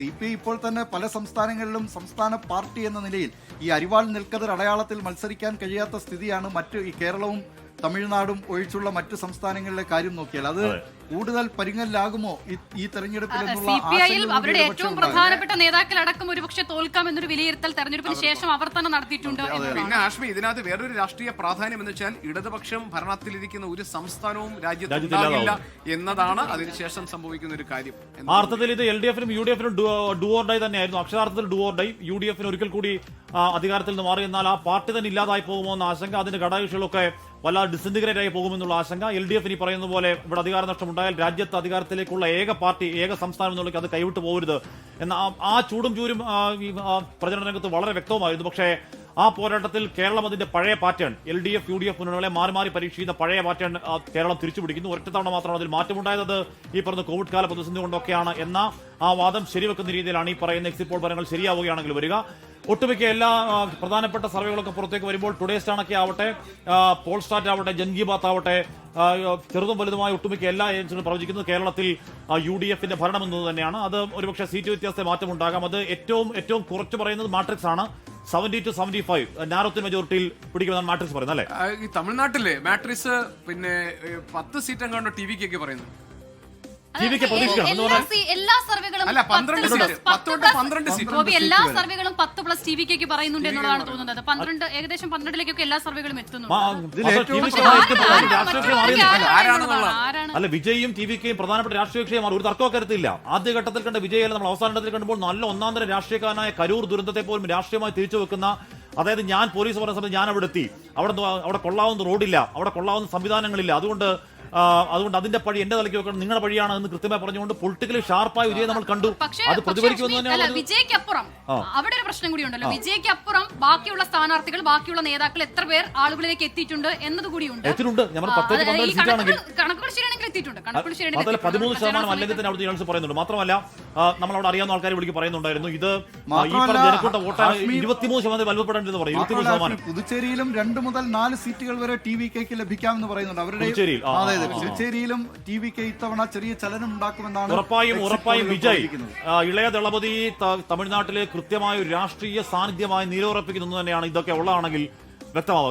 CPI ഇപ്പോൾ തന്നെ പല സംസ്ഥാനങ്ങളിലും സംസ്ഥാന പാർട്ടി എന്ന നിലയിൽ ഈ അരിവാൾ നിൽക്കതിർ അടയാളത്തിൽ മത്സരിക്കാൻ കഴിയാത്ത സ്ഥിതിയാണ് ഈ കേരളവും തമിഴ്നാടും ഒഴിച്ചുള്ള മറ്റു സംസ്ഥാനങ്ങളിലെ കാര്യം നോക്കിയാൽ അത് കൂടുതൽ പരിങ്ങലിലാകുമോ ഈ തെരഞ്ഞെടുപ്പിൽ CPI-യിൽ അവരുടെ ഏറ്റവും പ്രധാനപ്പെട്ട നേതാക്കളടക്കം ഒരുപക്ഷെ തോൽക്കാം എന്നൊരു വിലയിരുത്തൽ തെരഞ്ഞെടുപ്പിന് ശേഷം അവർ തന്നെ നടത്തിയിട്ടുണ്ട്. പിന്നെ ആഷ്മി, ഇതിനകത്ത് വേറൊരു രാഷ്ട്രീയ പ്രാധാന്യം എന്ന് വെച്ചാൽ ഇടതുപക്ഷം ഭരണത്തിലിരിക്കുന്ന ഒരു സംസ്ഥാനവും രാജ്യത്തുണ്ടാകില്ല എന്നതാണ് അതിനുശേഷം സംഭവിക്കുന്ന ഒരു കാര്യം. ആ അർത്ഥത്തിൽ ഇത് LDF-നും UDF-നും ഡു ഓർ ഡൈ തന്നെയായിരുന്നു. അക്ഷരാർത്ഥത്തിൽ ഡു ഓർ ഡൈ. UDF-ന് ഒരിക്കൽ കൂടി അധികാരത്തിൽ നിന്ന് മാറി, എന്നാൽ ആ പാർട്ടി തന്നെ ഇല്ലാതായി പോകുമോ എന്ന ആശങ്ക, അതിന്റെ ഘടകകക്ഷികളൊക്കെ വല്ലാതെ ഡിസിന്റിഗ്രേറ്റ് ആയി പോകുമെന്നുള്ള ആശങ്ക. LDF-ന് പറയുന്ന പോലെ ഇവിടെ അധികാര നഷ്ടമുണ്ടായാൽ രാജ്യത്ത് അധികാരത്തിലേക്കുള്ള ഏക പാർട്ടി, ഏക സംസ്ഥാനം എന്നുള്ളത് അത് കൈവിട്ട് പോകരുത് എന്ന ആ ചൂടും ചൂരും പ്രചരണ രംഗത്ത് വളരെ വ്യക്തമായിരുന്നു. പക്ഷേ ആ പോരാട്ടത്തിൽ കേരളം അതിന്റെ പഴയ പാറ്റേൺ, LDF UDF മുന്നണികളെ മാറി മാറി പരീക്ഷിക്കുന്ന പഴയ പാറ്റേൺ കേരളം തിരിച്ചുപിടിക്കുന്നു. ഒറ്റ തവണ മാത്രമാണ് അതിൽ മാറ്റമുണ്ടായത്. ഈ പറഞ്ഞ കോവിഡ് കാല പ്രതിസന്ധി കൊണ്ടൊക്കെയാണ് എന്ന ആ വാദം ശരിവെക്കുന്ന രീതിയിലാണ് ഈ പറയുന്ന എക്സിറ്റ് പോൾ ഫലങ്ങൾ ശരിയാവുകയാണെങ്കിൽ വരിക. ഒട്ടുമിക്ക എല്ലാ പ്രധാനപ്പെട്ട സർവേകളൊക്കെ പുറത്തേക്ക് വരുമ്പോൾ ടുഡേ സ്റ്റാണൊക്കെ ആവട്ടെ, പോൾസ്റ്റാറ്റ് ആവട്ടെ, ജൻ കി ബാത്ത് ആവട്ടെ, ചെറുതും വലുതുമായ ഒട്ടുമിക്ക എല്ലാ ഏജൻസികളും പ്രവചിക്കുന്നത് കേരളത്തിൽ UDF-ന്റെ ഭരണമെന്നത് തന്നെയാണ്. അത് ഒരുപക്ഷെ സീറ്റ് വ്യത്യാസത്തെ മാറ്റമുണ്ടാകാം. അത് ഏറ്റവും കുറച്ച് പറയുന്നത് മാട്രിക്സ് ആണ്. 70 to 75 നാരോത്തിൻ മെജോറിറ്റിയിൽ പിടിക്കുമെന്നാണ് മാട്രിക്സ് പറയുന്നത് അല്ലേ? ഈ തമിഴ്നാട്ടിലെ മാട്രിക്സ് പിന്നെ 10 സീറ്റ് എങ്ങാണ്ട് TVK പറയുന്നു. എല്ലാ സർവേകളും അല്ല 12 സീറ്റ് എല്ലാ സർവേകളും 10+ TVK പറയുന്നുണ്ട് എന്നുള്ളതാണ് തോന്നുന്നത്. 12 ഏകദേശം 12ലേക്കൊക്കെ എല്ലാ സർവേകളും എത്തുന്നുണ്ട്. അല്ല, വിജയും TVKയും പ്രധാനപ്പെട്ട രാഷ്ട്രീയ കക്ഷിയുമാണ്. ഒരു തർക്കവും കരുത്തില്ല. ആദ്യഘട്ടത്തിൽ കണ്ട വിജയല്ല നമ്മൾ അവസാന ഘട്ടത്തിൽ കണ്ടപ്പോൾ നല്ല ഒന്നാന്തര രാഷ്ട്രീയക്കാരനായ കരൂർ ദുരന്തത്തെ പോലും രാഷ്ട്രീയമായി തിരിച്ചു വെക്കുന്ന, അതായത് ഞാൻ പോലീസ് പറഞ്ഞ സമയത്ത് ഞാൻ അവിടെ എത്തി, അവിടെ കൊള്ളാവുന്ന റോഡില്ല, അവിടെ കൊള്ളാവുന്ന സംവിധാനങ്ങളില്ല, അതുകൊണ്ട് അതിന്റെ പഴി എന്റെ തലയ്ക്ക് വെക്കണം, നിങ്ങളുടെ പഴിയാണ് എന്ന് കൃത്യമായി പറഞ്ഞുകൊണ്ട് പൊളിറ്റിക്കലി ഷാർപ്പായ വിജയം നമ്മൾ കണ്ടു. അത് പ്രതിഫലിക്കുമെന്ന് വിജയ്ക്കപ്പുറം അവിടെ ഒരു പ്രശ്നം കൂടി ഉണ്ടല്ലോ. വിജയ്ക്കപ്പുറം ബാക്കിയുള്ള സ്ഥാനാർത്ഥികൾ, ബാക്കിയുള്ള നേതാക്കൾ എത്ര പേർ ആളുകളിലേക്ക് എത്തിയിട്ടുണ്ട് എന്നതുകൂടിയുണ്ട്. കണക്കുകൾ ശരിയാണെങ്കിൽ എത്തിയിട്ടുണ്ട്. 13% അല്ലെങ്കിൽ തന്നെ അവിടെ ജേണൽസ് പറയുന്നുണ്ട്. മാത്രമല്ല നമ്മൾ അവിടെ അറിയാവുന്ന ആൾക്കാരെ വിളിക്ക് പറയുന്നുണ്ടായിരുന്നു, ഇത് ഈ പറഞ്ഞ ജനക്കൂട്ട വോട്ടാണ് 23% വലുപ്പപ്പെടേണ്ടത് പറയും. 23%. പുതുച്ചേരിയിലും 2 മുതൽ 4 സീറ്റുകൾ വരെ TVK ലഭിക്കാമെന്ന് പറയുന്നുണ്ട്. അവരുടെ പുതുച്ചേരിയിലും TVK ഇത്തവണ ചെറിയ ചലനം ഉണ്ടാക്കുമെന്നാണ് ഉറപ്പായും വിജയ് ഇളയ ദളപതി തമിഴ്നാട്ടിലെ കൃത്യമായ ഒരു രാഷ്ട്രീയ സാന്നിധ്യമായി നിലയുറപ്പിക്കുന്നു തന്നെയാണ് ഇതൊക്കെ ഉള്ളതാണെങ്കിൽ വ്യക്തമാവുന്നത്.